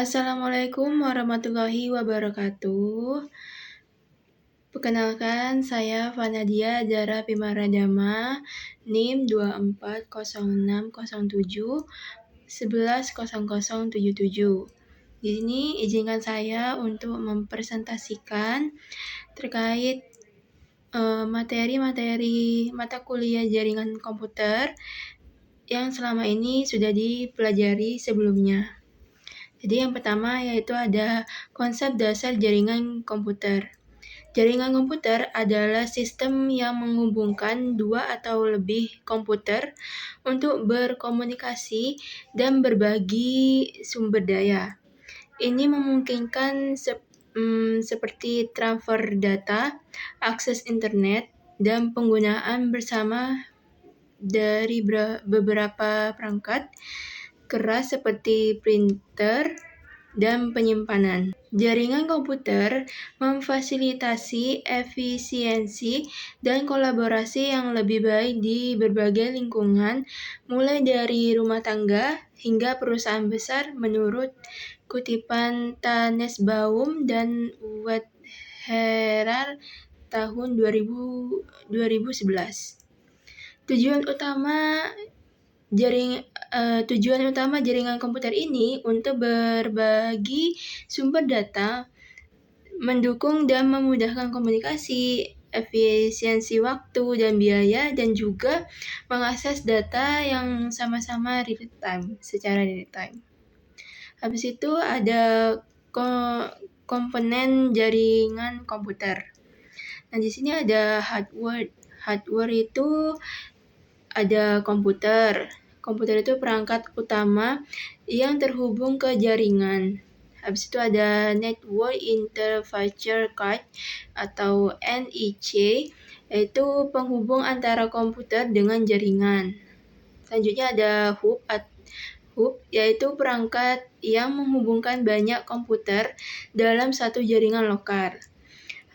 Assalamualaikum warahmatullahi wabarakatuh. Perkenalkan, saya Fanadia Dara Pimaradama, NIM 240607110077. Di sini izinkan saya untuk mempresentasikan terkait materi-materi mata kuliah jaringan komputer yang selama ini sudah dipelajari sebelumnya. Jadi yang pertama yaitu ada konsep dasar jaringan komputer. Jaringan komputer adalah sistem yang menghubungkan dua atau lebih komputer untuk berkomunikasi dan berbagi sumber daya. Ini memungkinkan seperti transfer data, akses internet, dan penggunaan bersama dari beberapa perangkat keras seperti printer dan penyimpanan. Jaringan komputer memfasilitasi efisiensi dan kolaborasi yang lebih baik di berbagai lingkungan, mulai dari rumah tangga hingga perusahaan besar menurut kutipan Tannesbaum dan Wetherall tahun 2011. Tujuan utama jaringan komputer ini untuk berbagi sumber data, mendukung dan memudahkan komunikasi, efisiensi waktu dan biaya, dan juga mengakses data yang sama-sama secara real time. Habis itu ada komponen jaringan komputer. Nah, di sini ada hardware. Hardware itu ada komputer. Komputer itu perangkat utama yang terhubung ke jaringan. Habis itu ada Network Interface Card atau NIC, yaitu penghubung antara komputer dengan jaringan. Selanjutnya ada hub, yaitu perangkat yang menghubungkan banyak komputer dalam satu jaringan lokal.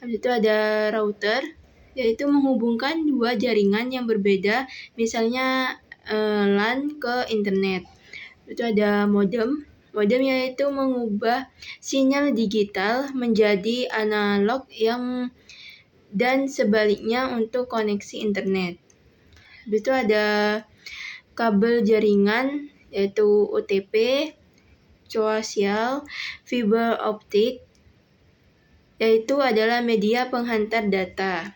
Habis itu ada router, yaitu menghubungkan dua jaringan yang berbeda, misalnya LAN ke internet. Itu ada modem. Modem yaitu mengubah sinyal digital menjadi analog dan sebaliknya untuk koneksi internet. Itu ada kabel jaringan yaitu UTP, coaxial, fiber optik, yaitu adalah media penghantar data.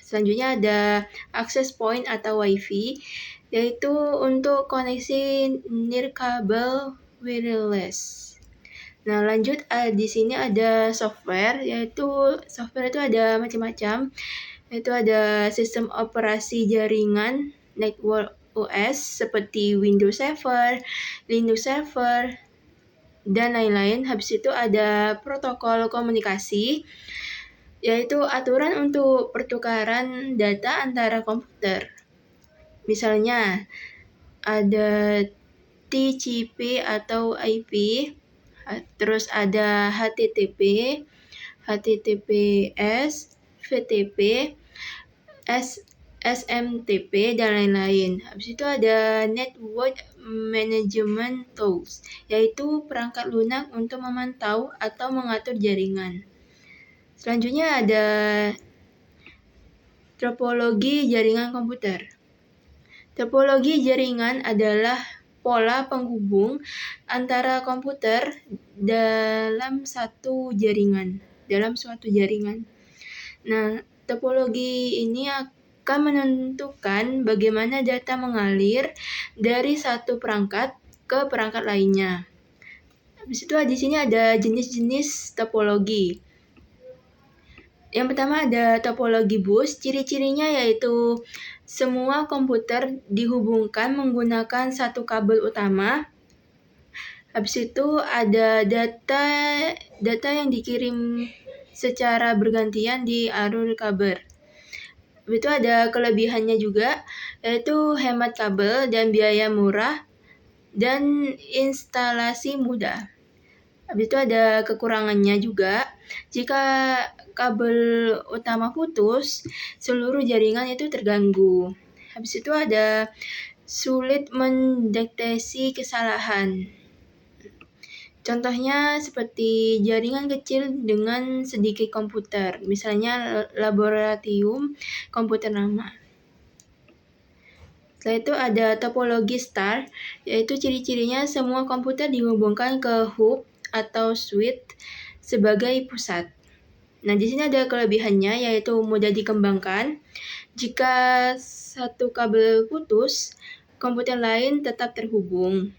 Selanjutnya ada access point atau WiFi, yaitu untuk koneksi nirkabel wireless. Nah, lanjut di sini ada software, yaitu software itu ada macam-macam. Yaitu ada sistem operasi jaringan network OS seperti Windows Server, Linux Server, dan lain-lain. Habis itu ada protokol komunikasi, yaitu aturan untuk pertukaran data antara komputer. Misalnya ada TCP atau IP, terus ada HTTP, HTTPS, VTP, SMTP, dan lain-lain. Habis itu ada Network Management Tools, yaitu perangkat lunak untuk memantau atau mengatur jaringan. Selanjutnya ada topologi jaringan komputer. Topologi jaringan adalah pola penghubung antara komputer dalam suatu jaringan. Nah, topologi ini akan menentukan bagaimana data mengalir dari satu perangkat ke perangkat lainnya. Habis itu di sini ada jenis-jenis topologi. Yang pertama ada topologi bus. Ciri-cirinya yaitu semua komputer dihubungkan menggunakan satu kabel utama. Habis itu ada data yang dikirim secara bergantian di alur kabel. Habis itu ada kelebihannya juga, yaitu hemat kabel dan biaya murah dan instalasi mudah. Habis itu ada kekurangannya juga, jika kabel utama putus, seluruh jaringan itu terganggu. Habis itu ada sulit mendeteksi kesalahan. Contohnya seperti jaringan kecil dengan sedikit komputer, misalnya laboratorium komputer lama. Setelah itu ada topologi star, yaitu ciri-cirinya semua komputer dihubungkan ke hub atau switch sebagai pusat. Nah, di sini ada kelebihannya, yaitu mudah dikembangkan. Jika satu kabel putus, komputer lain tetap terhubung.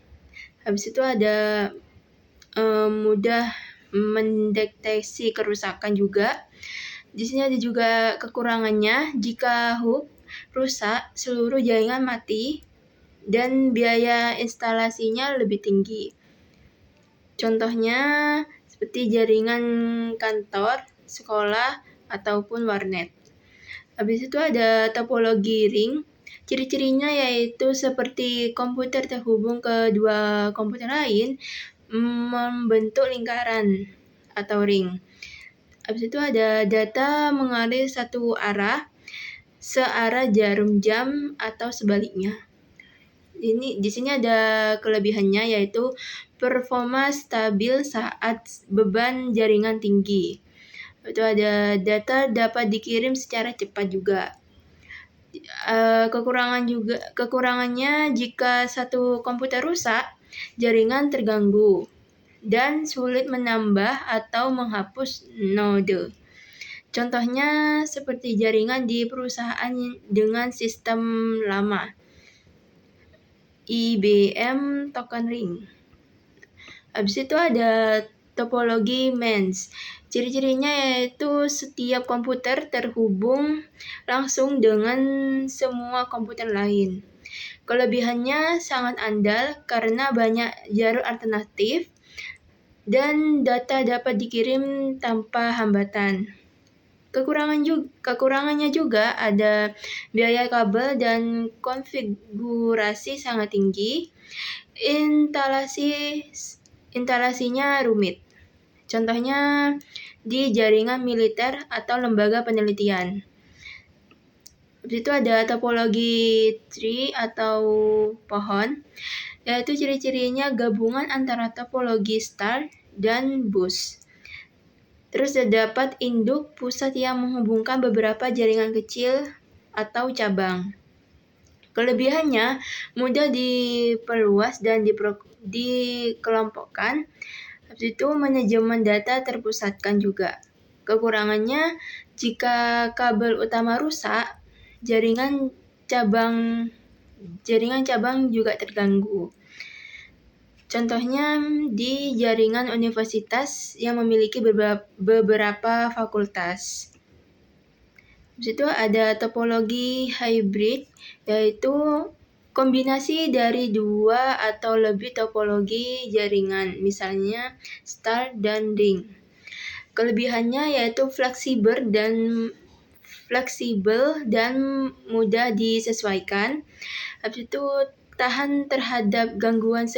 Habis itu ada mudah mendeteksi kerusakan juga. Di sini ada juga kekurangannya, jika hub rusak, seluruh jaringan mati dan biaya instalasinya lebih tinggi. Contohnya seperti jaringan kantor, sekolah, ataupun warnet. Habis itu ada topologi ring. Ciri-cirinya yaitu seperti komputer terhubung ke dua komputer lain membentuk lingkaran atau ring. Habis itu ada data mengalir satu arah, searah jarum jam atau sebaliknya. Di sini ada kelebihannya, yaitu performa stabil saat beban jaringan tinggi. Itu ada data dapat dikirim secara cepat juga. Kekurangannya jika satu komputer rusak, jaringan terganggu dan sulit menambah atau menghapus node. Contohnya seperti jaringan di perusahaan dengan sistem lama, IBM Token Ring. Habis itu ada topologi MEMS. Ciri-cirinya yaitu setiap komputer terhubung langsung dengan semua komputer lain. Kelebihannya sangat andal karena banyak jalur alternatif dan data dapat dikirim tanpa hambatan. Kekurangannya juga ada biaya kabel dan konfigurasi sangat tinggi. Instalasinya rumit. Contohnya di jaringan militer atau lembaga penelitian. Habis itu ada topologi tree atau pohon, yaitu ciri-cirinya gabungan antara topologi star dan bus. Terus terdapat induk pusat yang menghubungkan beberapa jaringan kecil atau cabang. Kelebihannya mudah diperluas dan dikelompokkan. Habis itu manajemen data terpusatkan juga. Kekurangannya jika kabel utama rusak, jaringan cabang juga terganggu. Contohnya di jaringan universitas yang memiliki beberapa fakultas. Di situ ada topologi hybrid, yaitu kombinasi dari dua atau lebih topologi jaringan, misalnya star dan ring. Kelebihannya yaitu fleksibel dan mudah disesuaikan. Habis itu tahan terhadap gangguan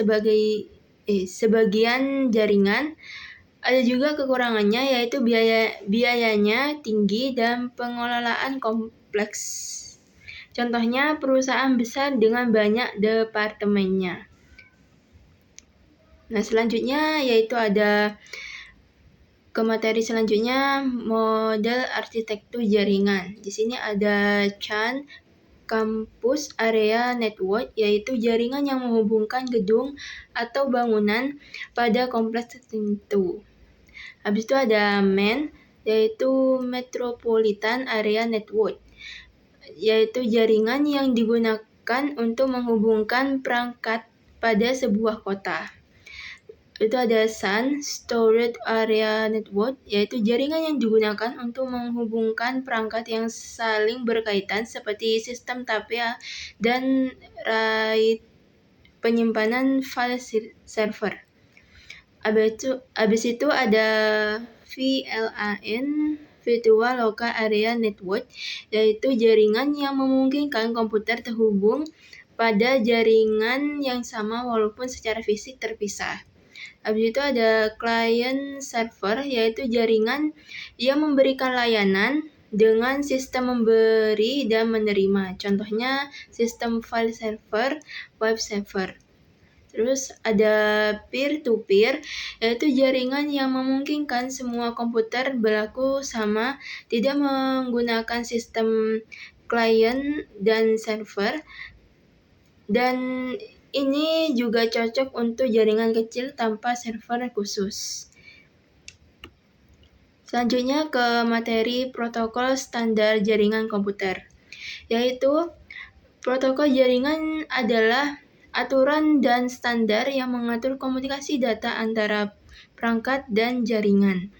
sebagian jaringan. Ada juga kekurangannya, yaitu biayanya tinggi dan pengelolaan kompleks. Contohnya perusahaan besar dengan banyak departemennya. Nah, selanjutnya yaitu ada materi selanjutnya, model arsitektur jaringan. Di sini ada CAN, Campus Area Network, yaitu jaringan yang menghubungkan gedung atau bangunan pada kompleks tertentu. Habis itu ada MAN, yaitu Metropolitan Area Network, yaitu jaringan yang digunakan untuk menghubungkan perangkat pada sebuah kota. Itu ada SAN, Storage Area Network, yaitu jaringan yang digunakan untuk menghubungkan perangkat yang saling berkaitan seperti sistem TAP dan RAID penyimpanan file server. Habis itu ada VLAN, Virtual Local Area Network, yaitu jaringan yang memungkinkan komputer terhubung pada jaringan yang sama walaupun secara fisik terpisah. Habis itu ada client server, yaitu jaringan yang memberikan layanan dengan sistem memberi dan menerima. Contohnya sistem file server, web server. Terus ada peer-to-peer, yaitu jaringan yang memungkinkan semua komputer berlaku sama, tidak menggunakan sistem klien dan server. Dan ini juga cocok untuk jaringan kecil tanpa server khusus. Selanjutnya ke materi protokol standar jaringan komputer, yaitu protokol jaringan adalah aturan dan standar yang mengatur komunikasi data antara perangkat dan jaringan.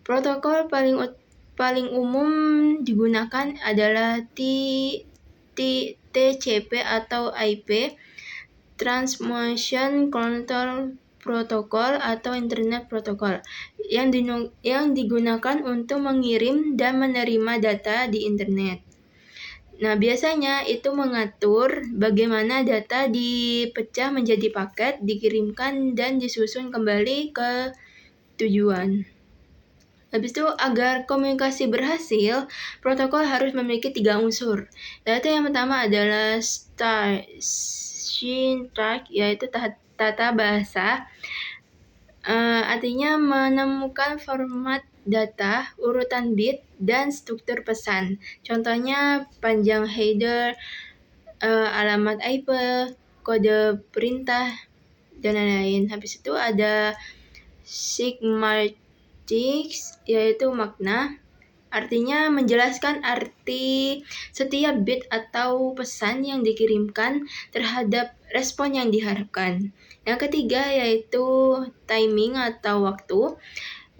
Protokol paling umum digunakan adalah TCP atau IP, Transmission Control Protocol atau Internet Protocol, yang digunakan untuk mengirim dan menerima data di internet. Nah, biasanya itu mengatur bagaimana data dipecah menjadi paket, dikirimkan, dan disusun kembali ke tujuan. Habis itu, agar komunikasi berhasil, protokol harus memiliki 3 unsur. Yaitu yang pertama adalah syntax, yaitu tata bahasa. Artinya menemukan format data, urutan bit, dan struktur pesan. Contohnya panjang header, alamat IP, kode perintah, dan lain-lain. Habis itu ada semantics, yaitu makna. Artinya menjelaskan arti setiap bit atau pesan yang dikirimkan terhadap respon yang diharapkan. Yang ketiga yaitu timing atau waktu,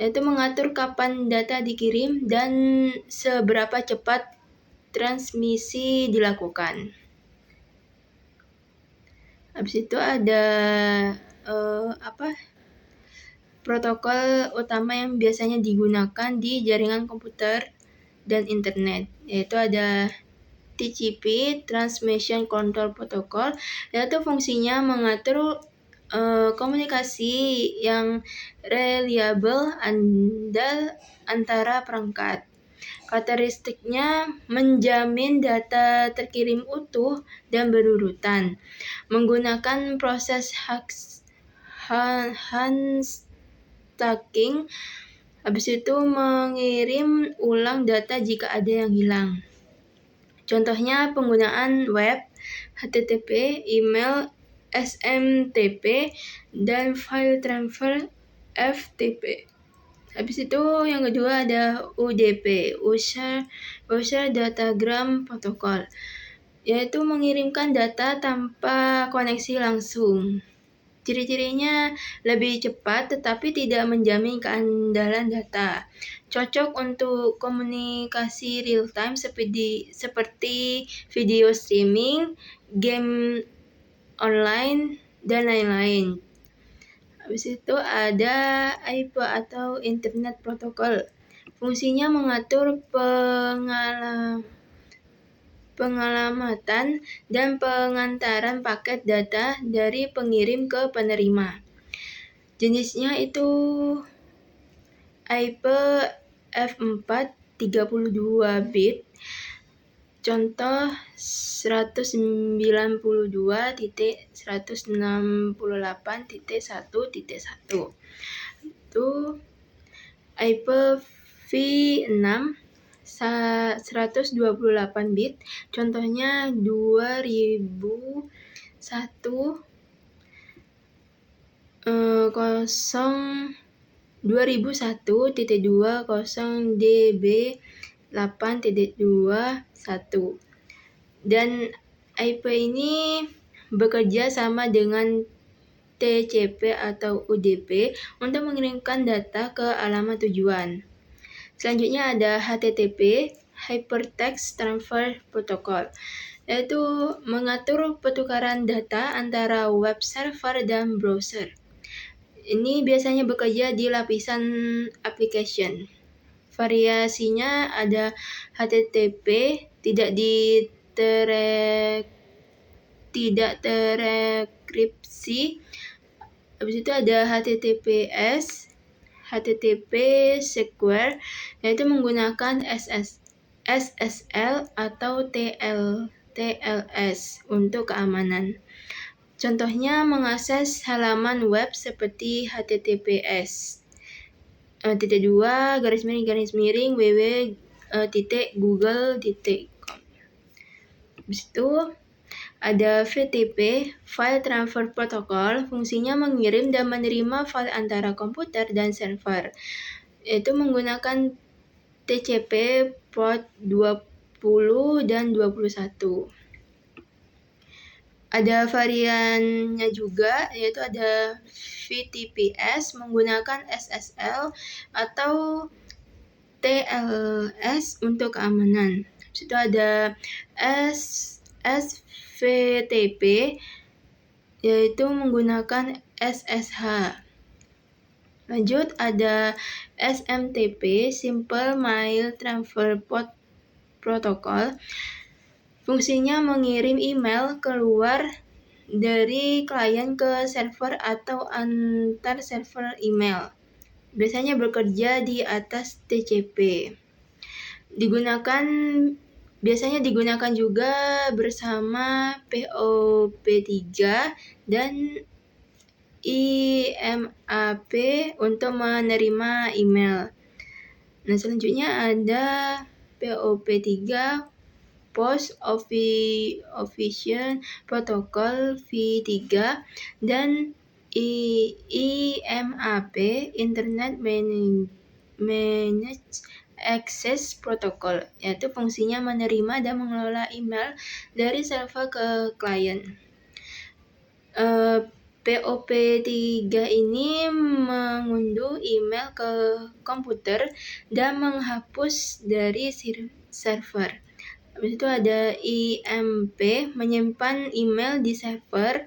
yaitu mengatur kapan data dikirim dan seberapa cepat transmisi dilakukan. Habis itu ada protokol utama yang biasanya digunakan di jaringan komputer dan internet, yaitu ada TCP, Transmission Control Protocol, yaitu fungsinya mengatur komunikasi yang reliable antara perangkat. Karakteristiknya menjamin data terkirim utuh dan berurutan, menggunakan proses handstacking. Habis itu mengirim ulang data jika ada yang hilang. Contohnya penggunaan web, HTTP, email, SMTP, dan file transfer FTP. Habis itu yang kedua ada UDP, User Datagram Protocol, yaitu mengirimkan data tanpa koneksi langsung. Ciri-cirinya lebih cepat tetapi tidak menjamin keandalan data. Cocok untuk komunikasi real time seperti video streaming, game online, dan lain-lain. Habis itu ada IP atau Internet Protocol. Fungsinya mengatur pengalamatan dan pengantaran paket data dari pengirim ke penerima. Jenisnya itu IP F4 32 bit. Contoh 192.168.1.1. Itu IP V6 128 bit, contohnya 2001 2001.20 db 8.21. Dan IP ini bekerja sama dengan TCP atau UDP untuk mengirimkan data ke alamat tujuan. Selanjutnya ada HTTP, Hypertext Transfer Protocol, yaitu mengatur pertukaran data antara web server dan browser. Ini biasanya bekerja di lapisan application. Variasinya ada HTTP, tidak terenkripsi. Habis itu ada HTTPS, HTTP Secure, yaitu menggunakan SSL atau TLS untuk keamanan. Contohnya mengakses halaman web seperti https www.google.com. Habis itu ada FTP, File Transfer Protocol, fungsinya mengirim dan menerima file antara komputer dan server, yaitu menggunakan TCP port 20 dan 21. Ada variannya juga, yaitu ada VTPS menggunakan SSL atau TLS untuk keamanan. Habis itu ada SVTP, yaitu menggunakan SSH. Lanjut ada SMTP, Simple Mail Transfer Protocol. Fungsinya mengirim email keluar dari klien ke server atau antar server email. Biasanya bekerja di atas TCP. Biasanya digunakan juga bersama POP3 dan IMAP untuk menerima email. Nah, selanjutnya ada POP3, Post Official Protocol v3, dan IMAP, Internet Managed Access Protocol, yaitu fungsinya menerima dan mengelola email dari server ke klien. POP3 ini mengunduh email ke komputer dan menghapus dari server. Habis itu ada IMP, menyimpan email di server,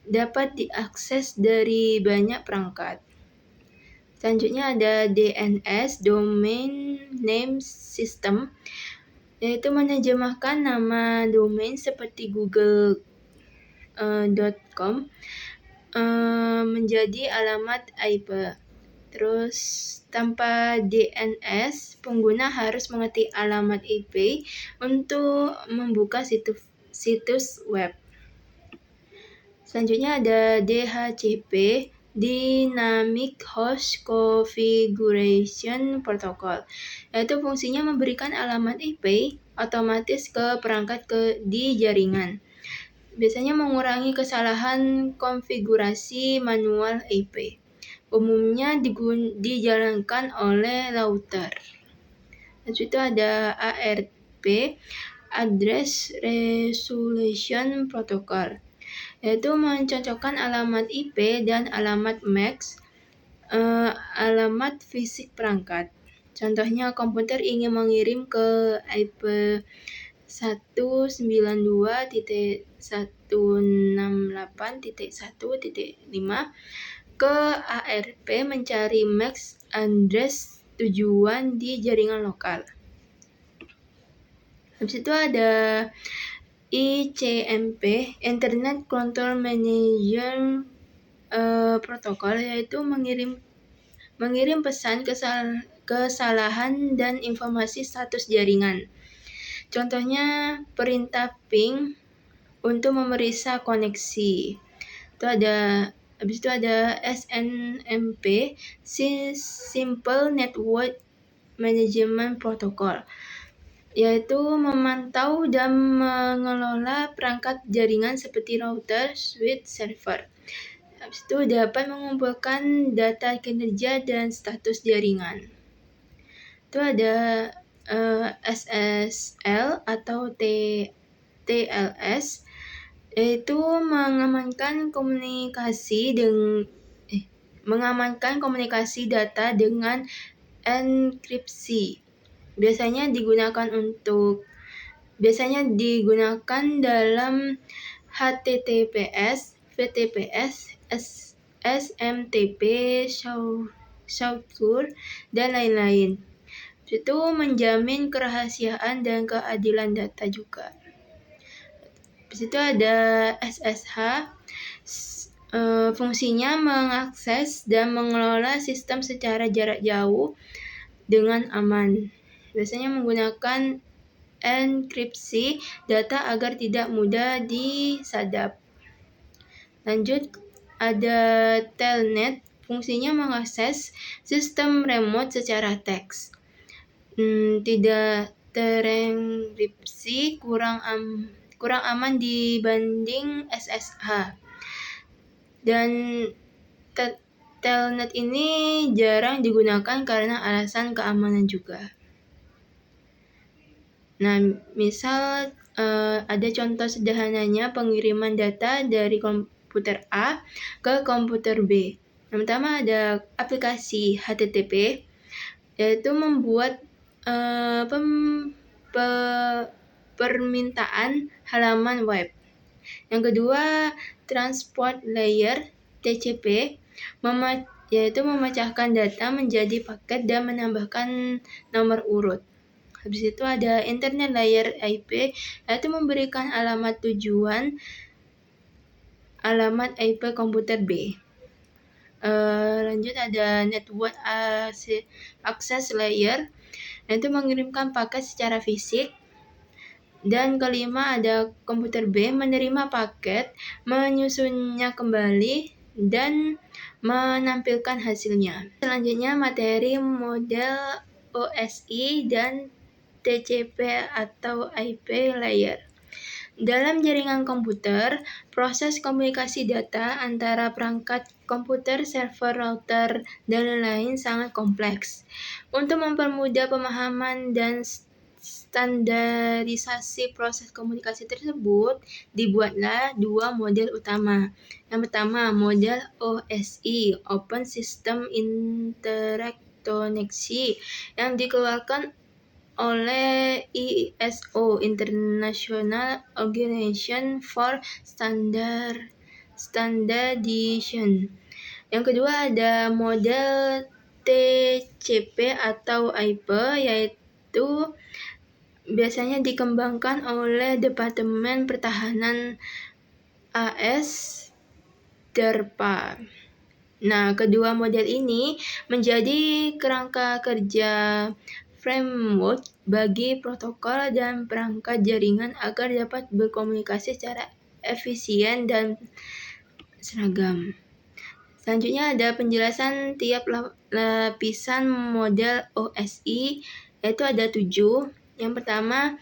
dapat diakses dari banyak perangkat. Selanjutnya ada DNS, Domain Name System, yaitu menerjemahkan nama domain seperti google.com menjadi alamat IP. Terus tanpa DNS, pengguna harus mengetik alamat IP untuk membuka situs web. Selanjutnya ada DHCP, Dynamic Host Configuration Protocol, yaitu fungsinya memberikan alamat IP otomatis ke perangkat di jaringan. Biasanya mengurangi kesalahan konfigurasi manual IP. Umumnya dijalankan oleh router. Lalu itu ada ARP, Address Resolution Protocol, yaitu mencocokkan alamat IP dan alamat MAC, alamat fisik perangkat. Contohnya komputer ingin mengirim ke IP 192.168.1.5 ke ARP mencari MAC address tujuan di jaringan lokal. Habis itu ada ICMP, Internet Control Manager Protocol, yaitu mengirim pesan kesalahan dan informasi status jaringan. Contohnya perintah ping untuk memeriksa koneksi. Habis itu ada SNMP, Simple Network Management Protocol, yaitu memantau dan mengelola perangkat jaringan seperti router, switch, server. Habis itu dapat mengumpulkan data kinerja dan status jaringan. Itu ada SSL atau TLS, yaitu mengamankan komunikasi data dengan enkripsi. Biasanya digunakan dalam HTTPS, VTPS, SMTP, Secure, dan lain-lain. Itu menjamin kerahasiaan dan keadilan data juga. Di situ ada SSH, fungsinya mengakses dan mengelola sistem secara jarak jauh dengan aman. Biasanya menggunakan enkripsi data agar tidak mudah disadap. Lanjut, ada telnet, fungsinya mengakses sistem remote secara teks. Tidak terenkripsi, kurang aman dibanding SSH. Dan telnet ini jarang digunakan karena alasan keamanan juga. Nah, misal ada contoh sederhananya pengiriman data dari komputer A ke komputer B. Yang pertama ada aplikasi HTTP, yaitu membuat permintaan halaman web. Yang kedua, transport layer TCP, yaitu memecahkan data menjadi paket dan menambahkan nomor urut. Habis itu ada internet layer IP, yaitu memberikan alamat tujuan, alamat IP komputer B. Lanjut ada network access layer, yaitu mengirimkan paket secara fisik. Dan kelima ada komputer B menerima paket, menyusunnya kembali, dan menampilkan hasilnya. Selanjutnya materi model OSI dan TCP atau IP layer. Dalam jaringan komputer, proses komunikasi data antara perangkat komputer, server, router, dan lain-lain sangat kompleks. Untuk mempermudah pemahaman dan standarisasi proses komunikasi tersebut, dibuatlah dua model utama. Yang pertama, model OSI, Open System Interconnected, yang dikeluarkan oleh ISO, International Organization for Standardization. Yang kedua ada model TCP atau IP, yaitu biasanya dikembangkan oleh Departemen Pertahanan AS DARPA. Nah, kedua model ini menjadi kerangka kerja framework bagi protokol dan perangkat jaringan agar dapat berkomunikasi secara efisien dan seragam. Selanjutnya ada penjelasan tiap lapisan model OSI, yaitu ada 7. Yang pertama,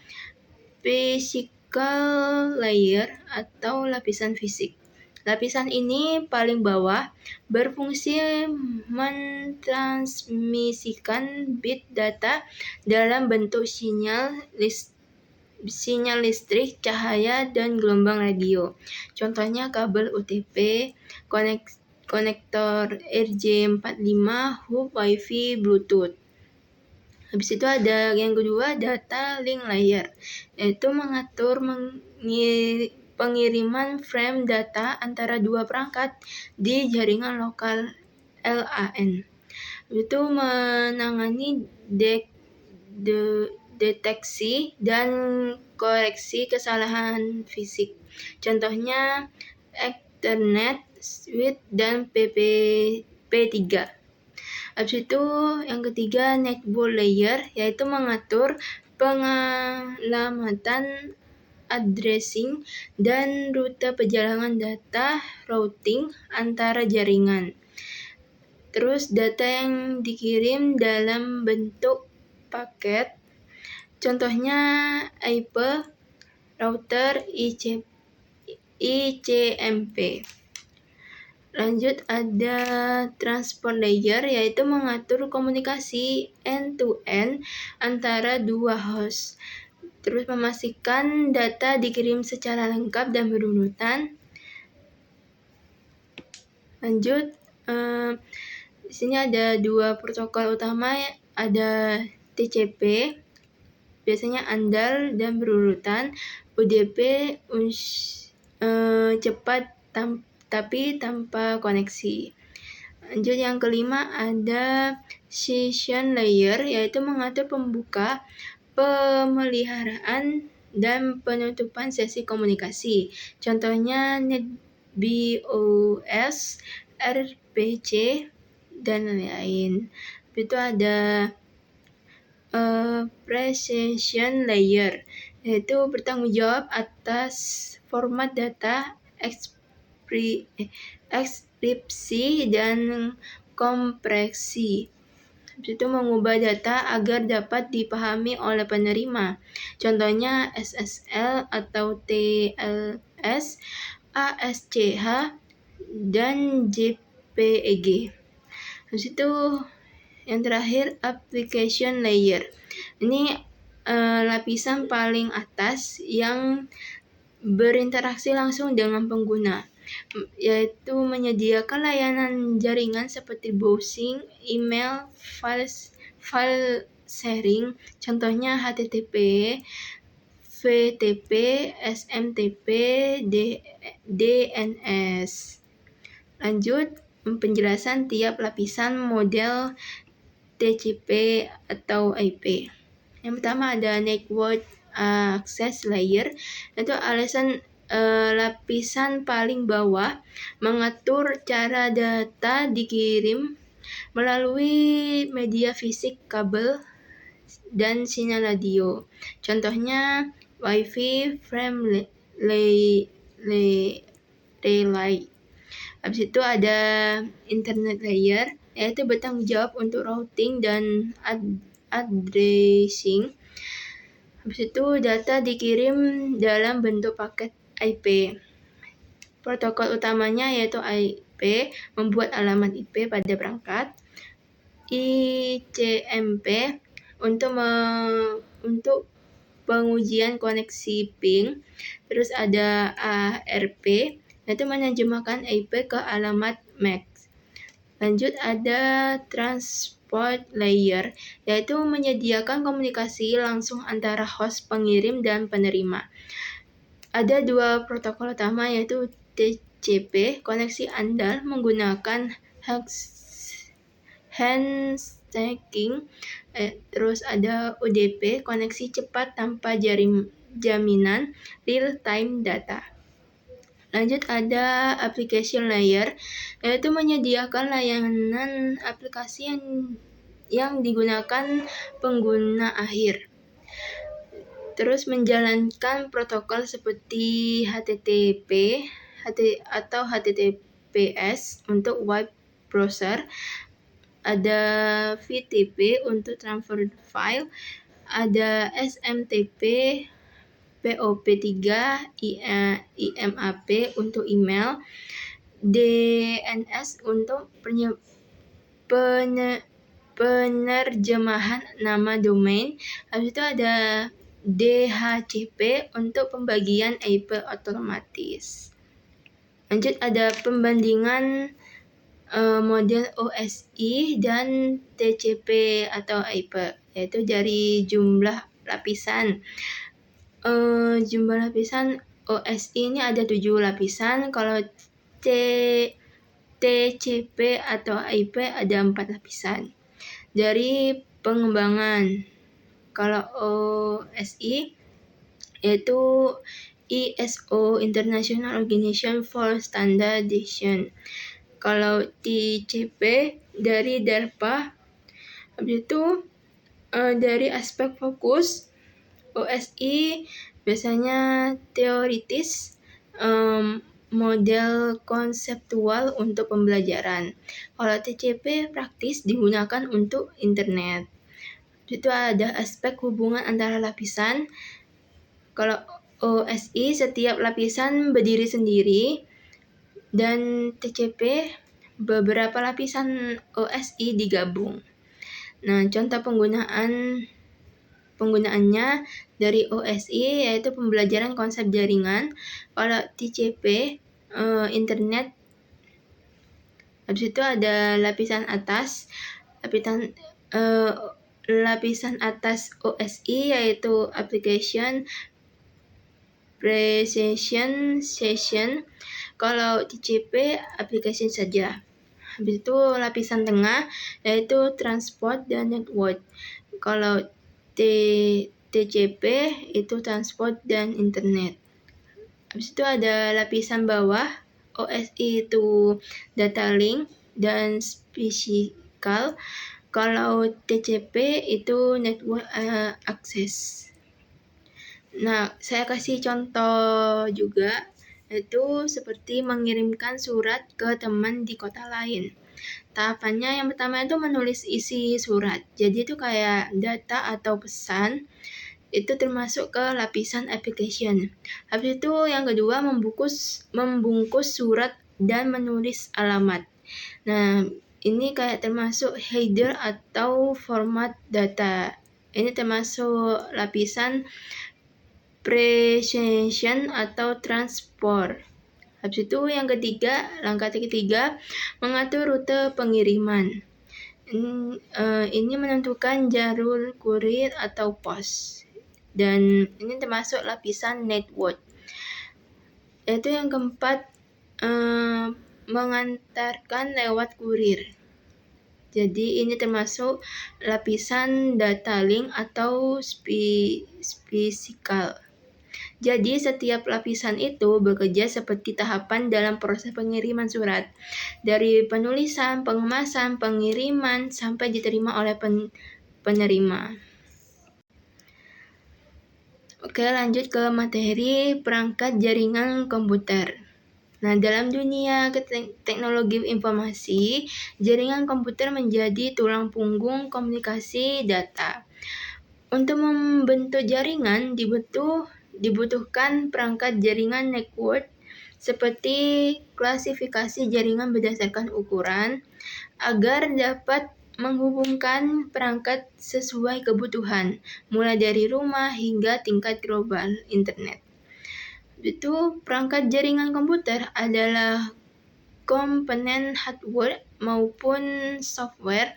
physical layer atau lapisan fisik. Lapisan ini paling bawah berfungsi mentransmisikan bit data dalam bentuk sinyal listrik, cahaya, dan gelombang radio. Contohnya kabel UTP, konektor RJ45, hub Wi-Fi, Bluetooth. Habis itu ada yang kedua, data link layer, yaitu mengatur pengiriman frame data antara dua perangkat di jaringan lokal LAN. Itu menangani deteksi dan koreksi kesalahan fisik. Contohnya Ethernet, switch, dan P3. Habis itu yang ketiga network layer, yaitu mengatur pengalamatan, addressing, dan rute perjalanan data, routing antara jaringan. Terus data yang dikirim dalam bentuk paket, contohnya IP, router, ICMP. Lanjut ada transport layer, yaitu mengatur komunikasi end-to-end antara dua host. Terus memastikan data dikirim secara lengkap dan berurutan. Lanjut, di sini ada dua protokol utama, ada TCP, biasanya andal dan berurutan. UDP cepat tapi tanpa koneksi. Lanjut yang kelima ada session layer, yaitu mengatur pembuka, pemeliharaan, dan penutupan sesi komunikasi. Contohnya NetBIOS, RPC, dan lain-lain. Itu ada precision layer, yaitu bertanggung jawab atas format data, ekskripsi dan kompresi. Habis itu mengubah data agar dapat dipahami oleh penerima. Contohnya SSL atau TLS, ASCH, dan JPEG. Habis itu yang terakhir application layer. Ini lapisan paling atas yang berinteraksi langsung dengan pengguna, yaitu menyediakan layanan jaringan seperti browsing, email, file sharing, contohnya HTTP, FTP, SMTP, DNS. Lanjut, penjelasan tiap lapisan model TCP atau IP. Yang pertama ada Network Access Layer, itu lapisan paling bawah mengatur cara data dikirim melalui media fisik, kabel, dan sinyal radio. Contohnya Wi-Fi, frame relay. Habis itu ada Internet Layer, yaitu bertanggung jawab untuk routing dan addressing. Habis itu data dikirim dalam bentuk paket IP. Protokol utamanya yaitu IP, membuat alamat IP pada perangkat. ICMP untuk pengujian koneksi ping. Terus ada ARP, yaitu menerjemahkan IP ke alamat MAC. Lanjut ada Transport Layer, yaitu menyediakan komunikasi langsung antara host pengirim dan penerima. Ada dua protokol utama, yaitu TCP, koneksi andal menggunakan handshaking. Terus ada UDP, koneksi cepat tanpa jaminan real-time data. Lanjut ada Application Layer, yaitu menyediakan layanan aplikasi yang digunakan pengguna akhir. Terus menjalankan protokol seperti HTTP atau HTTPS untuk web browser, ada FTP untuk transfer file, ada SMTP, POP3, IMAP untuk email, DNS untuk penerjemahan nama domain. Habis itu ada DHCP untuk pembagian IP otomatis. Lanjut ada pembandingan model OSI dan TCP atau IP, yaitu dari jumlah lapisan. Jumlah lapisan OSI ini ada 7 lapisan, kalau TCP atau IP ada 4 lapisan. Dari pengembangan, kalau OSI yaitu ISO International Organization for Standardization. Kalau TCP dari DARPA. Habis itu dari aspek fokus, OSI biasanya teoritis, model konseptual untuk pembelajaran. Kalau TCP praktis digunakan untuk internet. Itu ada aspek hubungan antara lapisan. Kalau OSI setiap lapisan berdiri sendiri, dan TCP beberapa lapisan OSI digabung. Nah, contoh penggunaannya dari OSI yaitu pembelajaran konsep jaringan. Kalau TCP internet. Habis itu ada lapisan atas. Lapisan atas OSI yaitu application precision session. Kalau TCP application saja. Habis itu lapisan tengah yaitu transport dan network. Kalau TCP itu transport dan internet. Habis itu ada lapisan bawah, OSI itu data link dan physical. Kalau TCP itu network access. Nah, saya kasih contoh juga. Itu seperti mengirimkan surat ke teman di kota lain. Tahapannya yang pertama itu menulis isi surat. Jadi itu kayak data atau pesan, itu termasuk ke lapisan application. Habis itu yang kedua membungkus surat dan menulis alamat. Nah, ini kayak termasuk header atau format data. Ini termasuk lapisan presentation atau transport. Habis itu yang ketiga, langkah ketiga, mengatur rute pengiriman. Ini menentukan jalur kurir atau pos. Dan ini termasuk lapisan network. Yaitu yang keempat, mengantarkan lewat kurir. Jadi ini termasuk lapisan data link atau spesifikal. Jadi setiap lapisan itu bekerja seperti tahapan dalam proses pengiriman surat. Dari penulisan, pengemasan, pengiriman, sampai diterima oleh penerima. Oke, lanjut ke materi perangkat jaringan komputer. Nah, dalam dunia teknologi informasi, jaringan komputer menjadi tulang punggung komunikasi data. Untuk membentuk jaringan dibutuhkan perangkat jaringan network seperti klasifikasi jaringan berdasarkan ukuran agar dapat menghubungkan perangkat sesuai kebutuhan, mulai dari rumah hingga tingkat global internet. Itu perangkat jaringan komputer adalah komponen hardware maupun software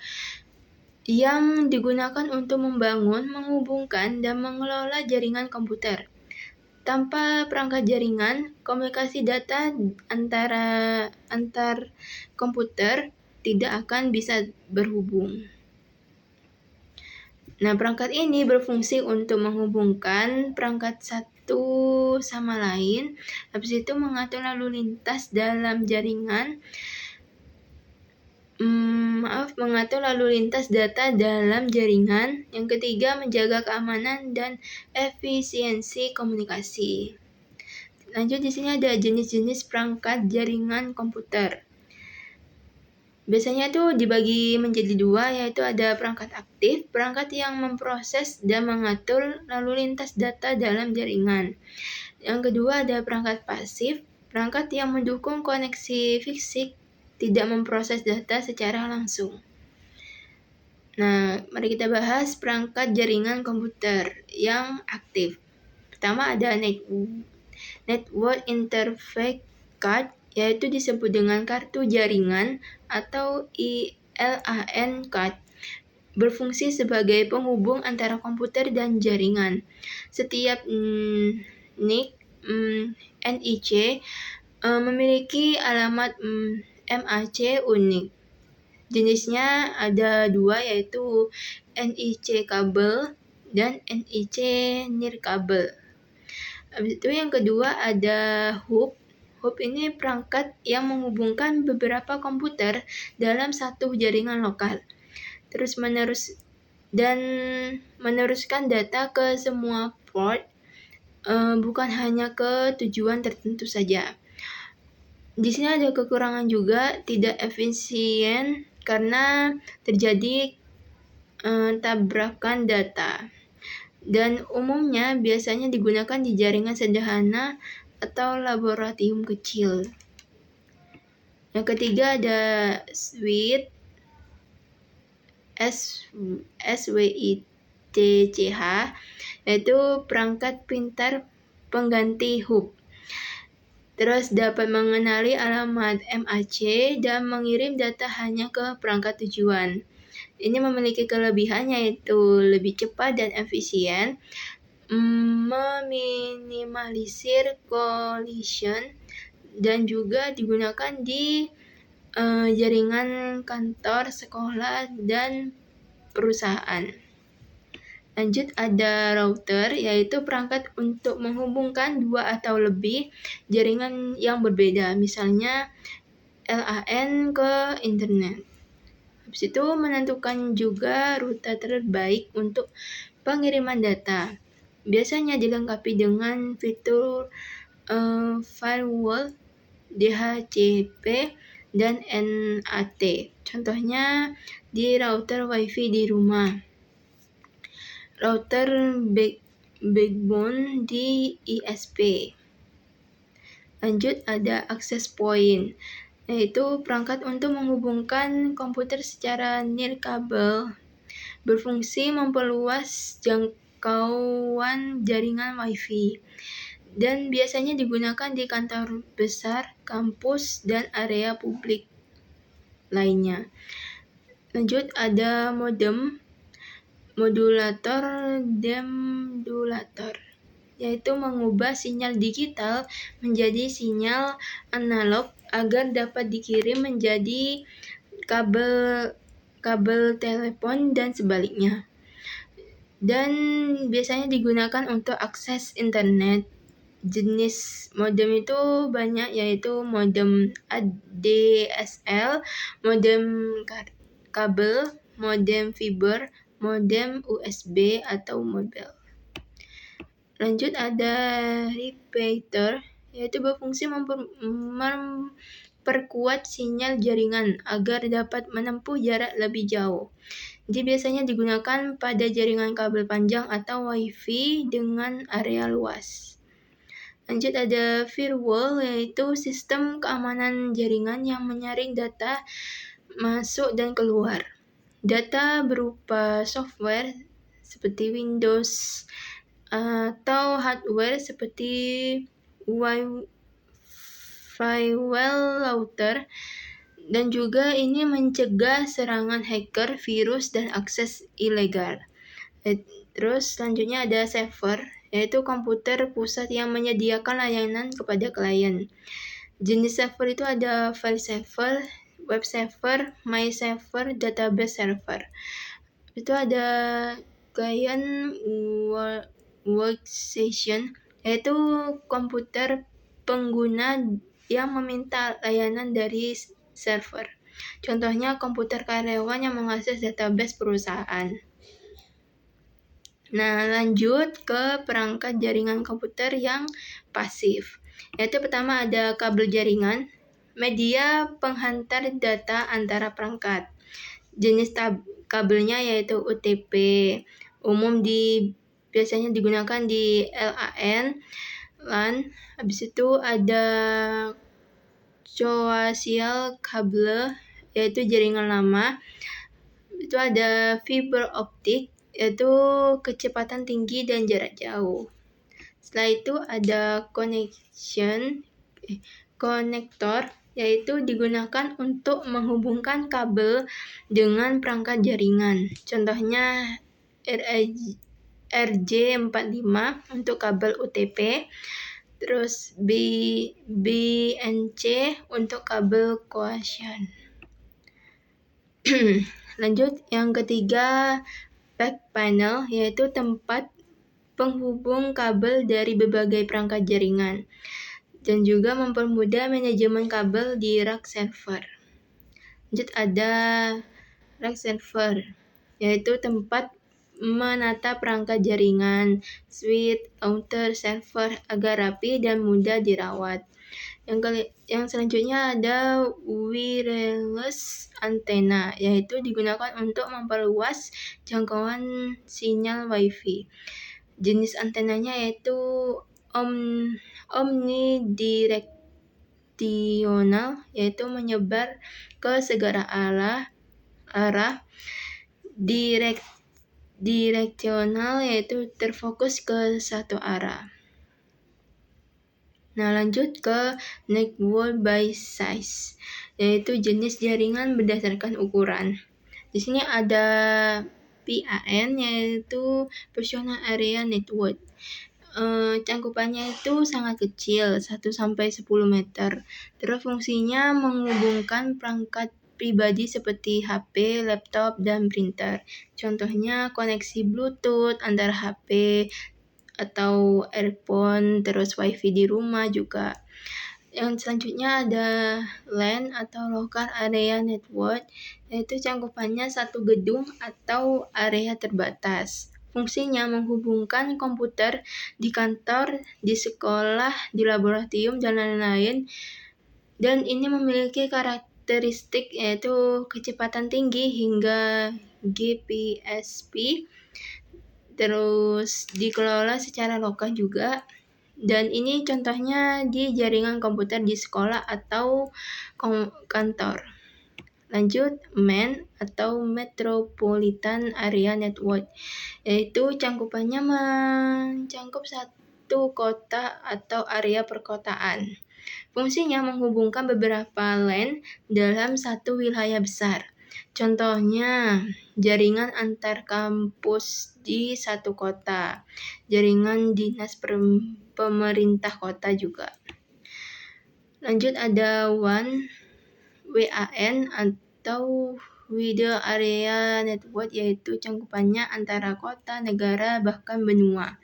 yang digunakan untuk membangun, menghubungkan, dan mengelola jaringan komputer. Tanpa perangkat jaringan, komunikasi data antar komputer tidak akan bisa berhubung. Nah, perangkat ini berfungsi untuk menghubungkan perangkat satu sama lain, habis itu mengatur lalu lintas dalam jaringan, mengatur lalu lintas data dalam jaringan. Yang ketiga, menjaga keamanan dan efisiensi komunikasi. Lanjut, di sini ada jenis-jenis perangkat jaringan komputer. Biasanya itu dibagi menjadi dua, yaitu ada perangkat aktif, perangkat yang memproses dan mengatur lalu lintas data dalam jaringan. Yang kedua ada perangkat pasif, perangkat yang mendukung koneksi fisik, tidak memproses data secara langsung. Nah, mari kita bahas perangkat jaringan komputer yang aktif. Pertama ada Network Interface Card, yaitu disebut dengan kartu jaringan atau ILAN card. Berfungsi sebagai penghubung antara komputer dan jaringan. Setiap NIC memiliki alamat MAC unik. Jenisnya ada dua, yaitu NIC kabel dan NIC nirkabel. Habis itu yang kedua ada hub. Hub ini perangkat yang menghubungkan beberapa komputer dalam satu jaringan lokal. Terus meneruskan data ke semua port, bukan hanya ke tujuan tertentu saja. Di sini ada kekurangan juga, tidak efisien karena terjadi tabrakan data. Dan umumnya biasanya digunakan di jaringan sederhana atau laboratorium kecil. Yang ketiga ada switch, SWITCH, yaitu perangkat pintar pengganti hub. Terus dapat mengenali alamat MAC dan mengirim data hanya ke perangkat tujuan. Ini memiliki kelebihan, yaitu lebih cepat dan efisien, meminimalisir collision, dan juga digunakan di jaringan kantor, sekolah, dan perusahaan. Lanjut ada router, yaitu perangkat untuk menghubungkan dua atau lebih jaringan yang berbeda, misalnya LAN ke internet. Habis itu menentukan juga rute terbaik untuk pengiriman data. Biasanya dilengkapi dengan fitur firewall, DHCP, dan NAT. Contohnya di router WiFi di rumah, router backbone di ISP. Lanjut ada access point, yaitu perangkat untuk menghubungkan komputer secara nirkabel, berfungsi memperluas jangkauan jaringan WiFi, dan biasanya digunakan di kantor besar, kampus, dan area publik lainnya. Lanjut ada modem, modulator, demodulator, yaitu mengubah sinyal digital menjadi sinyal analog agar dapat dikirim menjadi kabel telepon dan sebaliknya. Dan biasanya digunakan untuk akses internet. Jenis modem itu banyak, yaitu modem ADSL, modem kabel, modem fiber, modem USB atau mobile. Lanjut ada repeater, yaitu berfungsi memperkuat sinyal jaringan agar dapat menempuh jarak lebih jauh. Dia biasanya digunakan pada jaringan kabel panjang atau WiFi dengan area luas. Lanjut ada firewall, yaitu sistem keamanan jaringan yang menyaring data masuk dan keluar. Data berupa software seperti Windows atau hardware seperti firewall router, dan juga ini mencegah serangan hacker, virus, dan akses ilegal. Terus selanjutnya ada server, yaitu komputer pusat yang menyediakan layanan kepada klien. Jenis server itu ada file server, web server, my server, database server. Itu ada client workstation, yaitu komputer pengguna yang meminta layanan dari server. Contohnya komputer karyawan yang mengakses database perusahaan. Nah, lanjut ke perangkat jaringan komputer yang pasif. Yaitu pertama ada kabel jaringan, media penghantar data antara perangkat. Jenis kabelnya yaitu UTP, umum biasanya digunakan di LAN. Habis itu ada coaxial kabel, yaitu jaringan lama. Itu ada fiber optik, yaitu kecepatan tinggi dan jarak jauh. Setelah itu ada konektor, yaitu digunakan untuk menghubungkan kabel dengan perangkat jaringan. Contohnya RJ45 untuk kabel UTP, terus BNC untuk kabel coaxial. Lanjut yang ketiga, back panel, yaitu tempat penghubung kabel dari berbagai perangkat jaringan, dan juga mempermudah manajemen kabel di rack server. Lanjut ada rack server, yaitu tempat menata perangkat jaringan, switch, router, server agar rapi dan mudah dirawat. Yang selanjutnya ada wireless antenna, yaitu digunakan untuk memperluas jangkauan sinyal WiFi. Jenis antenanya yaitu omnidirectional, yaitu menyebar ke segala arah. Directional, yaitu terfokus ke satu arah. Nah, lanjut ke network by size, yaitu jenis jaringan berdasarkan ukuran. Di sini ada PAN, yaitu Personal Area Network. Cangkupannya itu sangat kecil, 1-10 meter. Terus fungsinya menghubungkan perangkat pribadi seperti HP, laptop, dan printer. Contohnya koneksi Bluetooth antara HP atau earphone, terus WiFi di rumah juga. Yang selanjutnya ada LAN atau Local Area Network, yaitu cangkupannya satu gedung atau area terbatas. Fungsinya menghubungkan komputer di kantor, di sekolah, di laboratorium, dan lain-lain. Dan ini memiliki karakteristik yaitu kecepatan tinggi hingga GPSP, terus dikelola secara lokal juga. Dan ini contohnya di jaringan komputer di sekolah atau kantor. Lanjut, MAN atau Metropolitan Area Network, yaitu cangkupannya mencangkup satu kota atau area perkotaan. Fungsinya menghubungkan beberapa LAN dalam satu wilayah besar. Contohnya, jaringan antar kampus di satu kota, jaringan dinas pemerintah kota juga. Lanjut, ada WAN atau Wide Area Network, yaitu cangkupannya antara kota, negara, bahkan benua.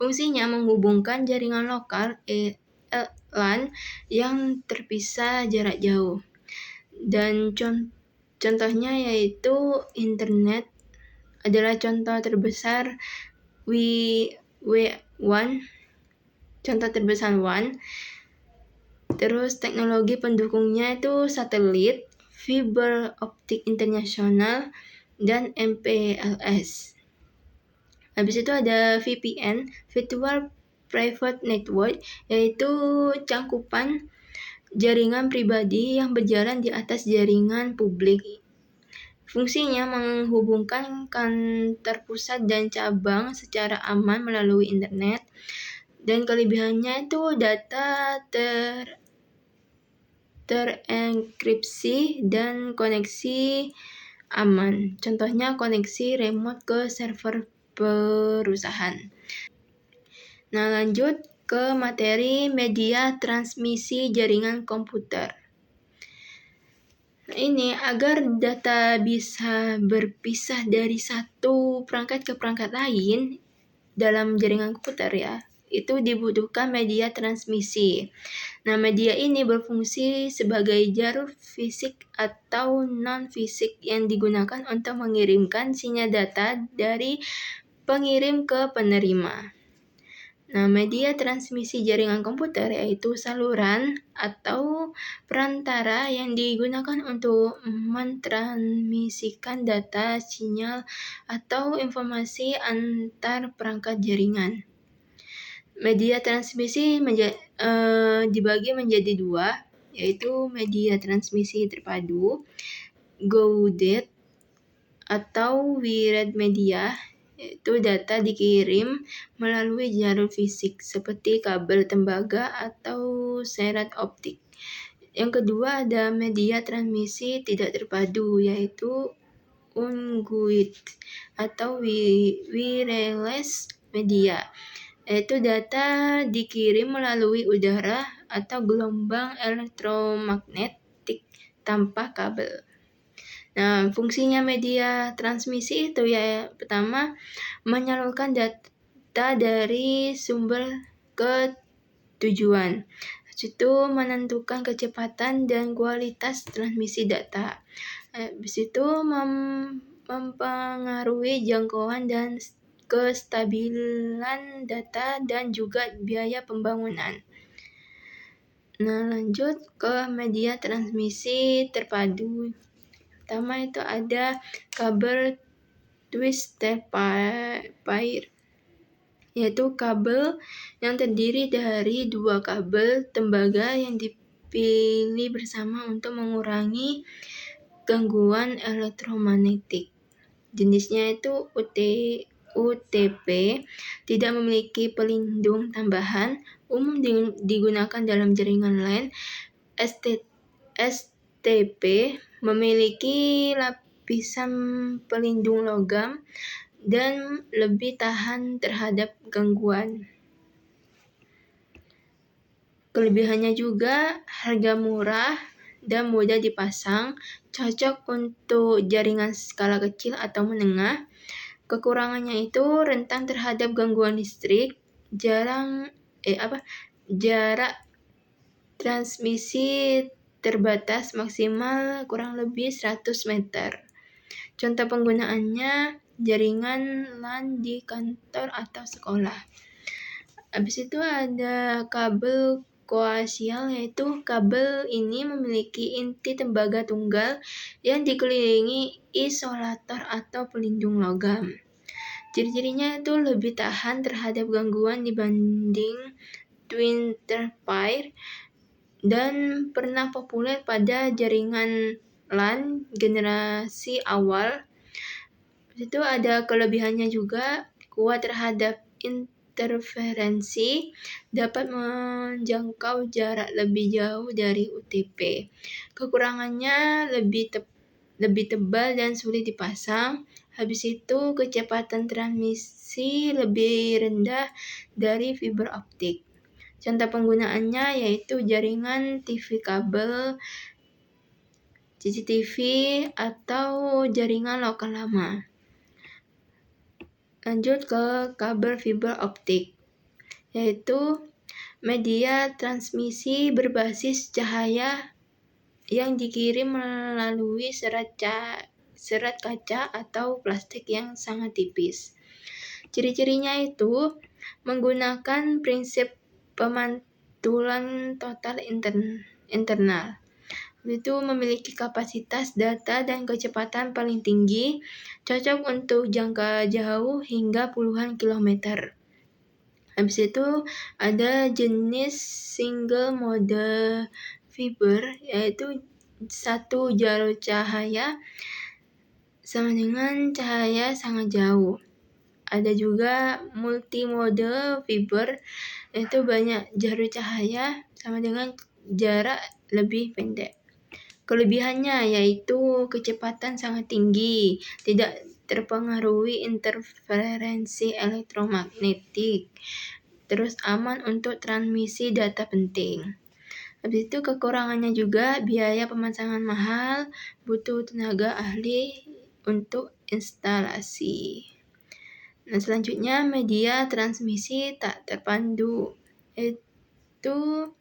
Fungsinya menghubungkan jaringan lokal LAN yang terpisah jarak jauh. Dan contohnya yaitu internet adalah contoh terbesar WAN, contoh terbesar WAN. Terus teknologi pendukungnya itu satelit, fiber optik internasional, dan MPLS. Habis itu ada VPN, Virtual Private Network, yaitu cangkupan jaringan pribadi yang berjalan di atas jaringan publik. Fungsinya menghubungkan kantor pusat dan cabang secara aman melalui internet. Dan kelebihannya itu data terenkripsi dan koneksi aman. Contohnya koneksi remote ke server perusahaan. Nah, lanjut ke materi media transmisi jaringan komputer. Nah, ini agar data bisa berpisah dari satu perangkat ke perangkat lain dalam jaringan komputer ya, itu dibutuhkan media transmisi. Nah, media ini berfungsi sebagai jalur fisik atau non-fisik yang digunakan untuk mengirimkan sinyal data dari pengirim ke penerima. Nah, media transmisi jaringan komputer yaitu saluran atau perantara yang digunakan untuk mentransmisikan data, sinyal, atau informasi antar perangkat jaringan. Media transmisi dibagi menjadi dua, yaitu media transmisi terpadu, GO-DAT, atau wired media, yaitu data dikirim melalui jalur fisik seperti kabel tembaga atau serat optik. Yang kedua ada media transmisi tidak terpadu, yaitu unguid atau wireless media, yaitu data dikirim melalui udara atau gelombang elektromagnetik tanpa kabel. Nah, fungsinya media transmisi itu ya, pertama menyalurkan data dari sumber ke tujuan. Itu menentukan kecepatan dan kualitas transmisi data. Habis itu mempengaruhi jangkauan dan kestabilan data dan juga biaya pembangunan. Nah, lanjut ke media transmisi terpadu. Pertama itu ada kabel twisted pair, yaitu kabel yang terdiri dari dua kabel tembaga yang dipilih bersama untuk mengurangi gangguan elektromagnetik. Jenisnya itu UTP, tidak memiliki pelindung tambahan, umum digunakan dalam jaringan LAN. STP memiliki lapisan pelindung logam dan lebih tahan terhadap gangguan. Kelebihannya juga harga murah dan mudah dipasang, cocok untuk jaringan skala kecil atau menengah. Kekurangannya itu rentan terhadap gangguan listrik, jarak transmisi terbatas, maksimal kurang lebih 100 meter. Contoh penggunaannya jaringan LAN di kantor atau sekolah. Habis itu ada kabel koaksial, yaitu kabel ini memiliki inti tembaga tunggal yang dikelilingi isolator atau pelindung logam. Ciri-cirinya itu lebih tahan terhadap gangguan dibanding twin pair dan pernah populer pada jaringan LAN generasi awal. Itu ada kelebihannya juga, kuat terhadap interferensi, dapat menjangkau jarak lebih jauh dari UTP. Kekurangannya lebih tebal dan sulit dipasang. Habis itu kecepatan transmisi lebih rendah dari fiber optik. Contoh penggunaannya yaitu jaringan TV kabel, CCTV, atau jaringan lokal lama. Lanjut ke kabel fiber optik, yaitu media transmisi berbasis cahaya yang dikirim melalui serat kaca atau plastik yang sangat tipis. Ciri-cirinya itu menggunakan prinsip pemantulan total internal. Itu memiliki kapasitas data dan kecepatan paling tinggi, cocok untuk jangka jauh hingga puluhan kilometer. Habis itu ada jenis single mode fiber, yaitu satu jalur cahaya sama dengan cahaya sangat jauh. Ada juga multimode fiber, yaitu banyak jalur cahaya sama dengan jarak lebih pendek. Kelebihannya yaitu kecepatan sangat tinggi, tidak terpengaruhi interferensi elektromagnetik, terus aman untuk transmisi data penting. Habis itu kekurangannya juga biaya pemasangan mahal, butuh tenaga ahli untuk instalasi. Nah, selanjutnya media transmisi tak terpandu. Itu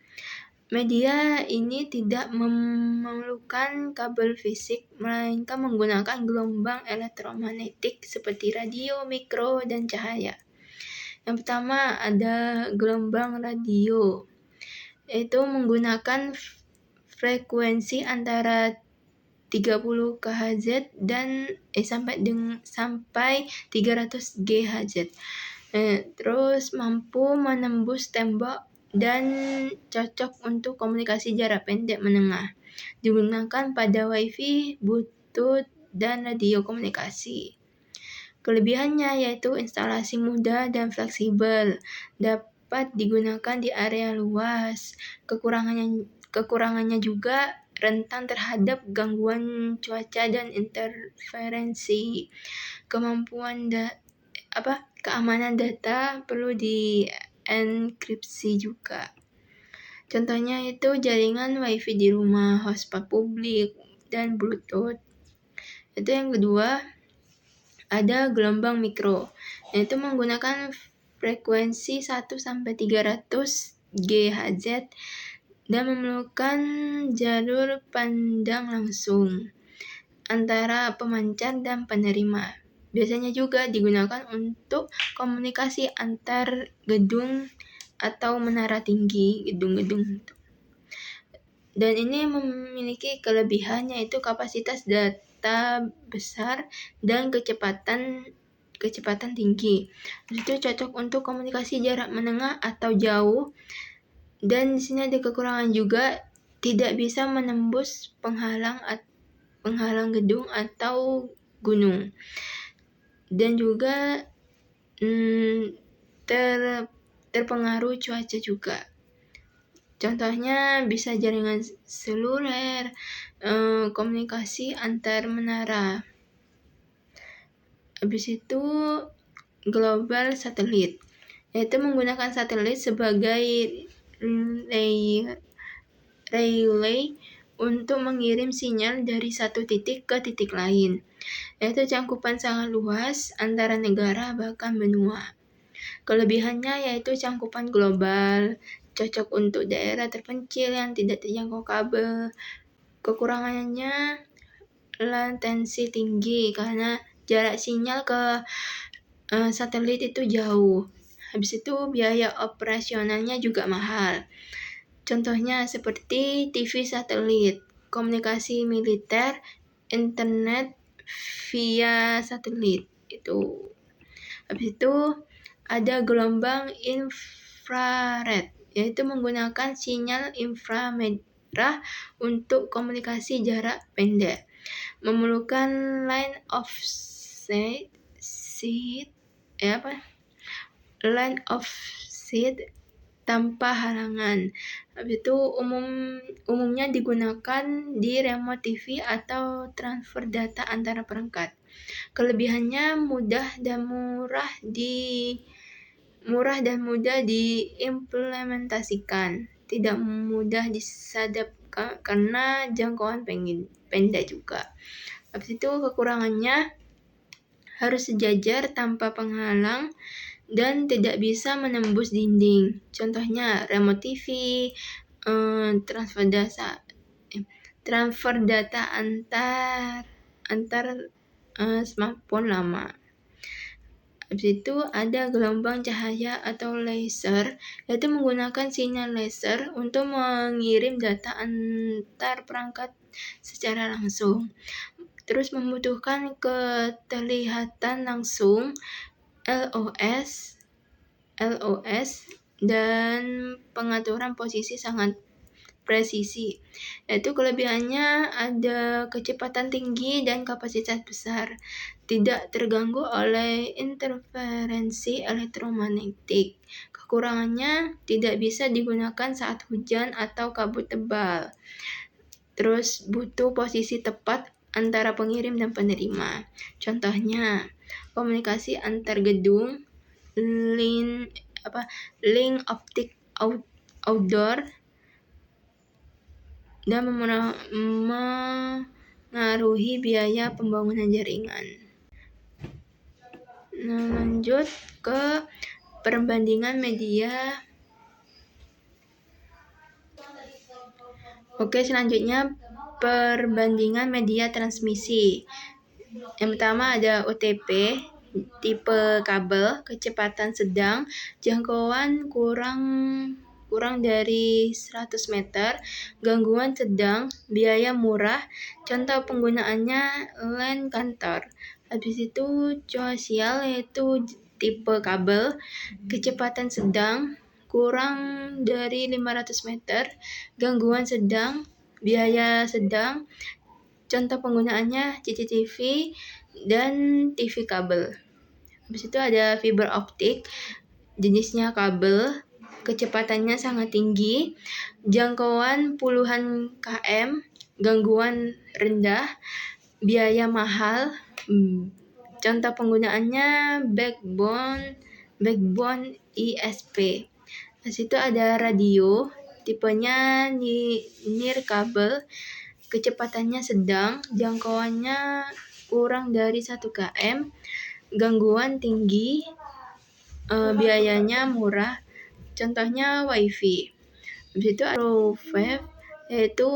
media ini tidak memerlukan kabel fisik, melainkan menggunakan gelombang elektromagnetik seperti radio, mikro, dan cahaya. Yang pertama ada gelombang radio, yaitu menggunakan frekuensi antara 30 kHz dan sampai 300 GHz. Terus mampu menembus tembok dan cocok untuk komunikasi jarak pendek menengah. Digunakan pada Wi-Fi, Bluetooth, dan radio komunikasi. Kelebihannya yaitu instalasi mudah dan fleksibel, dapat digunakan di area luas. Kekurangannya juga rentan terhadap gangguan cuaca dan interferensi. Keamanan data perlu dienkripsi juga. Contohnya itu jaringan Wi-Fi di rumah, hotspot publik, dan Bluetooth. Itu yang kedua, ada gelombang mikro, yaitu menggunakan frekuensi 1-300 GHz dan memerlukan jalur pandang langsung antara pemancar dan penerima. Biasanya juga digunakan untuk komunikasi antar gedung atau menara tinggi, gedung-gedung. Dan ini memiliki kelebihan yaitu kapasitas data besar dan kecepatan tinggi. Itu cocok untuk komunikasi jarak menengah atau jauh. Dan di sini ada kekurangan juga, tidak bisa menembus penghalang gedung atau gunung. Dan juga terpengaruh cuaca juga. Contohnya bisa jaringan seluler, komunikasi antar menara. Habis itu global satelit, yaitu menggunakan satelit sebagai relay untuk mengirim sinyal dari satu titik ke titik lain. Yaitu cakupan sangat luas antara negara bahkan benua. Kelebihannya yaitu cakupan global, cocok untuk daerah terpencil yang tidak terjangkau kabel. Kekurangannya latensi tinggi karena jarak sinyal ke satelit itu jauh. Habis itu biaya operasionalnya juga mahal. Contohnya seperti TV satelit, komunikasi militer, internet via satelit itu. Habis itu ada gelombang infrared, yaitu menggunakan sinyal inframerah untuk komunikasi jarak pendek. Memerlukan line of sight tanpa halangan. Habis itu umumnya digunakan di remote TV atau transfer data antara perangkat. Kelebihannya mudah dan mudah diimplementasikan, tidak mudah disadap karena jangkauan pendek juga. Habis itu kekurangannya harus sejajar tanpa penghalang dan tidak bisa menembus dinding. Contohnya remote TV, transfer data antar smartphone lama. Habis itu ada gelombang cahaya atau laser, yaitu menggunakan sinyal laser untuk mengirim data antar perangkat secara langsung. Terus membutuhkan keterlihatan langsung, LOS, dan pengaturan posisi sangat presisi. Yaitu kelebihannya ada kecepatan tinggi dan kapasitas besar, tidak terganggu oleh interferensi elektromagnetik. Kekurangannya tidak bisa digunakan saat hujan atau kabut tebal. Terus butuh posisi tepat antara pengirim dan penerima. Contohnya komunikasi antar gedung, link optik outdoor, dan memengaruhi biaya pembangunan jaringan. Nah, lanjut ke perbandingan media. Oke, selanjutnya perbandingan media transmisi. Yang pertama ada OTP, tipe kabel, kecepatan sedang, jangkauan kurang dari 100 meter, gangguan sedang, biaya murah. Contoh penggunaannya LAN kantor. Habis itu coaxial, yaitu tipe kabel, kecepatan sedang, kurang dari 500 meter, gangguan sedang, biaya sedang. Contoh penggunaannya CCTV dan TV kabel. Habis itu ada fiber optik, jenisnya kabel, kecepatannya sangat tinggi, jangkauan puluhan km, gangguan rendah, biaya mahal. Contoh penggunaannya backbone ISP. Di situ ada radio, tipenya nirkabel, kecepatannya sedang, jangkauannya kurang dari 1 km, gangguan tinggi, biayanya murah. Contohnya WiFi. Habis itu ada Wave, yaitu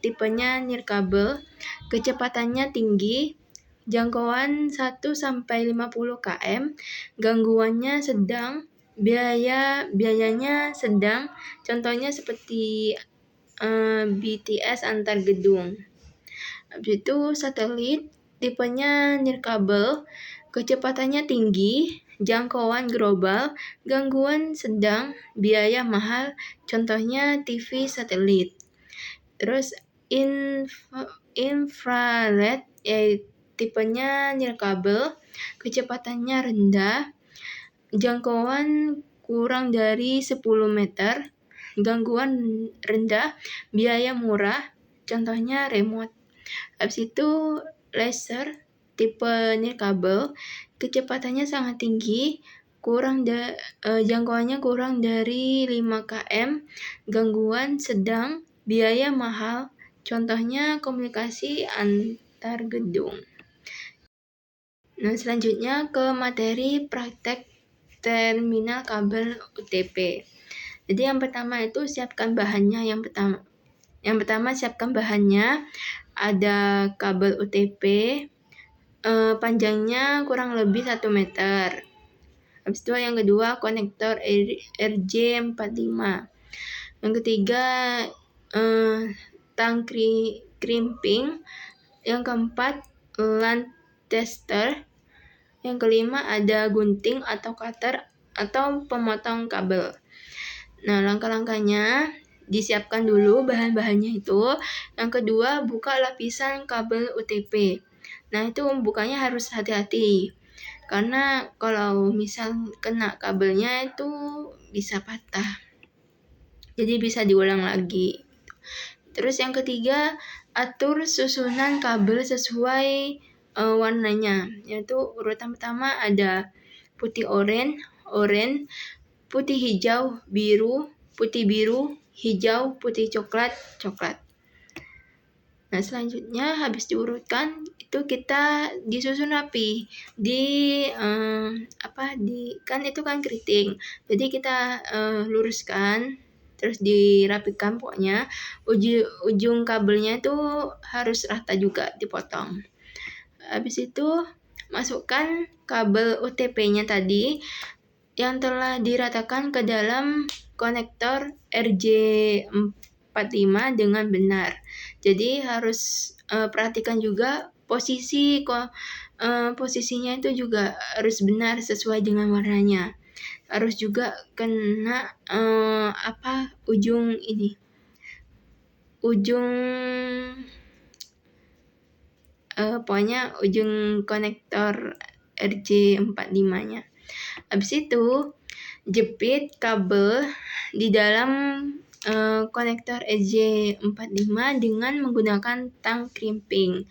tipenya nirkabel, kecepatannya tinggi, jangkauan 1-50 km, gangguannya sedang, biayanya sedang. Contohnya seperti BTS antar gedung. Habis itu satelit, tipenya nirkabel, kecepatannya tinggi, jangkauan global, gangguan sedang, biaya mahal. Contohnya TV satelit. Terus infrared, tipenya nirkabel, kecepatannya rendah, jangkauan kurang dari 10 meter, gangguan rendah, biaya murah. Contohnya remote. Habis itu laser, tipe nirkabel, kecepatannya sangat tinggi, jangkauannya kurang dari 5 km, gangguan sedang, biaya mahal. Contohnya komunikasi antar gedung. Nah, selanjutnya ke materi praktek terminal kabel UTP. Jadi yang pertama itu siapkan bahannya. Yang pertama siapkan bahannya, ada kabel UTP, panjangnya kurang lebih 1 meter. Habis itu yang kedua konektor RJ45. Yang ketiga tang crimping. Yang keempat LAN tester. Yang kelima ada gunting atau cutter atau pemotong kabel. Nah, langkah-langkahnya disiapkan dulu bahan-bahannya itu. Yang kedua, buka lapisan kabel UTP. Nah, itu bukanya harus hati-hati. Karena kalau misal kena kabelnya itu bisa patah. Jadi bisa diulang lagi. Terus yang ketiga, atur susunan kabel sesuai warnanya. Yaitu urutan pertama ada putih oranye, putih hijau, biru, putih biru, hijau, putih coklat. Nah, selanjutnya habis diurutkan itu kita disusun rapi kan itu kan keriting. Jadi kita luruskan terus dirapikan pokoknya. Ujung kabelnya itu harus rata juga dipotong. Habis itu masukkan kabel UTP-nya tadi yang telah diratakan ke dalam konektor RJ45 dengan benar. Jadi harus perhatikan juga posisinya itu juga harus benar sesuai dengan warnanya. Harus juga kena ujung pokoknya ujung konektor RJ45-nya. Habis itu jepit kabel di dalam konektor RJ45 dengan menggunakan tang crimping.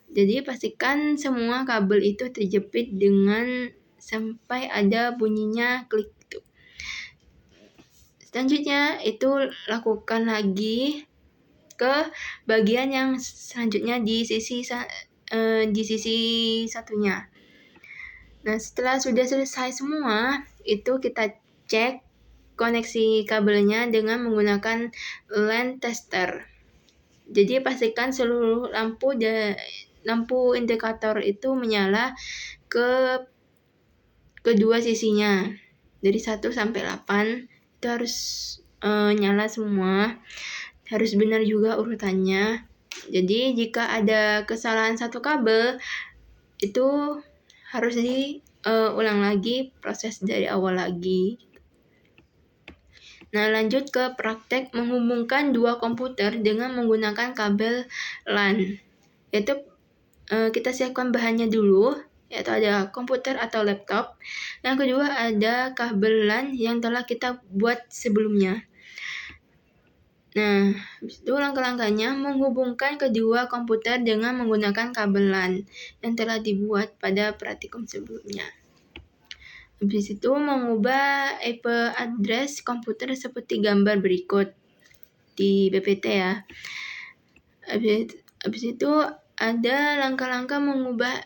Jadi pastikan semua kabel itu terjepit dengan sampai ada bunyinya klik gitu. Selanjutnya itu lakukan lagi ke bagian yang selanjutnya di sisi satunya. Nah, setelah sudah selesai semua, itu kita cek koneksi kabelnya dengan menggunakan LAN tester. Jadi pastikan seluruh lampu indikator itu menyala ke kedua sisinya. Dari 1 sampai 8 itu harus nyala semua. Harus benar juga urutannya. Jadi jika ada kesalahan satu kabel itu harus diulang lagi, proses dari awal lagi. Nah, lanjut ke praktek menghubungkan dua komputer dengan menggunakan kabel LAN. Yaitu kita siapkan bahannya dulu, yaitu ada komputer atau laptop. Yang kedua ada kabel LAN yang telah kita buat sebelumnya. Nah, itu langkah-langkahnya menghubungkan kedua komputer dengan menggunakan kabel LAN yang telah dibuat pada praktikum sebelumnya. Habis itu mengubah IP address komputer seperti gambar berikut di PPT ya. Habis itu ada langkah-langkah mengubah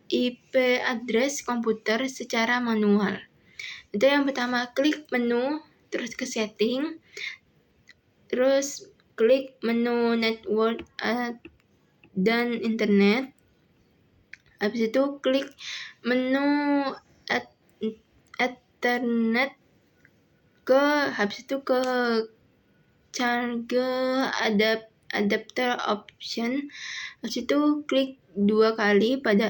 IP address komputer secara manual. Itu yang pertama, klik menu, terus ke setting, terus klik menu network dan internet. Habis itu klik menu Ethernet habis itu ke charger adapter option. Habis itu klik 2 kali pada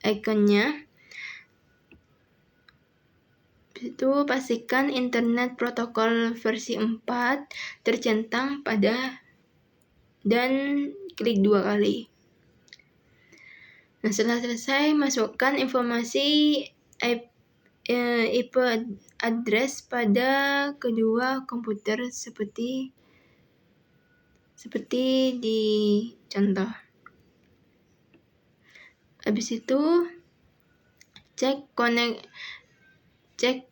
ikonnya. Habis itu pastikan internet protokol versi 4 tercentang dan klik 2 kali. Nah, setelah selesai, masukkan informasi IP address pada kedua komputer seperti di contoh. Habis itu cek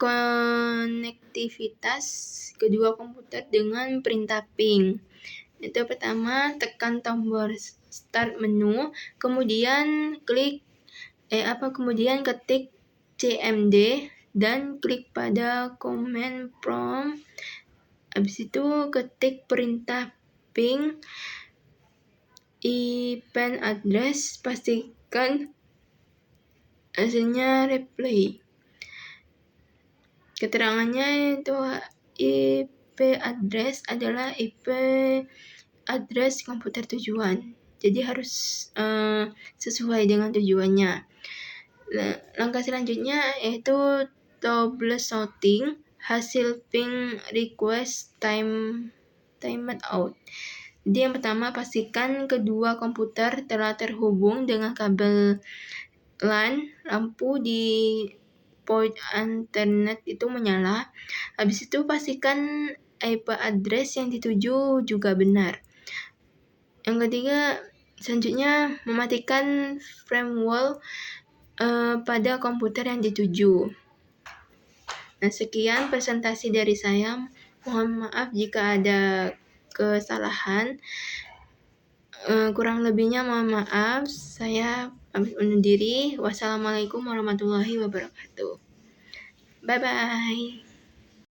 konektivitas kedua komputer dengan perintah ping. Itu pertama, tekan tombol start menu, kemudian ketik CMD dan klik pada command prompt. Habis itu ketik perintah ping IP address, pastikan hasilnya replay. Keterangannya itu IP address adalah IP address komputer tujuan. Jadi harus sesuai dengan tujuannya. Langkah selanjutnya yaitu troubleshooting hasil ping request timed out. Jadi yang pertama, pastikan kedua komputer telah terhubung dengan kabel LAN, lampu di port internet itu menyala. Habis itu pastikan IP address yang dituju juga benar. Yang ketiga, selanjutnya mematikan firewall pada komputer yang dituju. Nah, sekian presentasi dari saya. Mohon maaf jika ada kesalahan. Kurang lebihnya mohon maaf. Saya pamit undur diri. Wassalamualaikum warahmatullahi wabarakatuh. Bye-bye.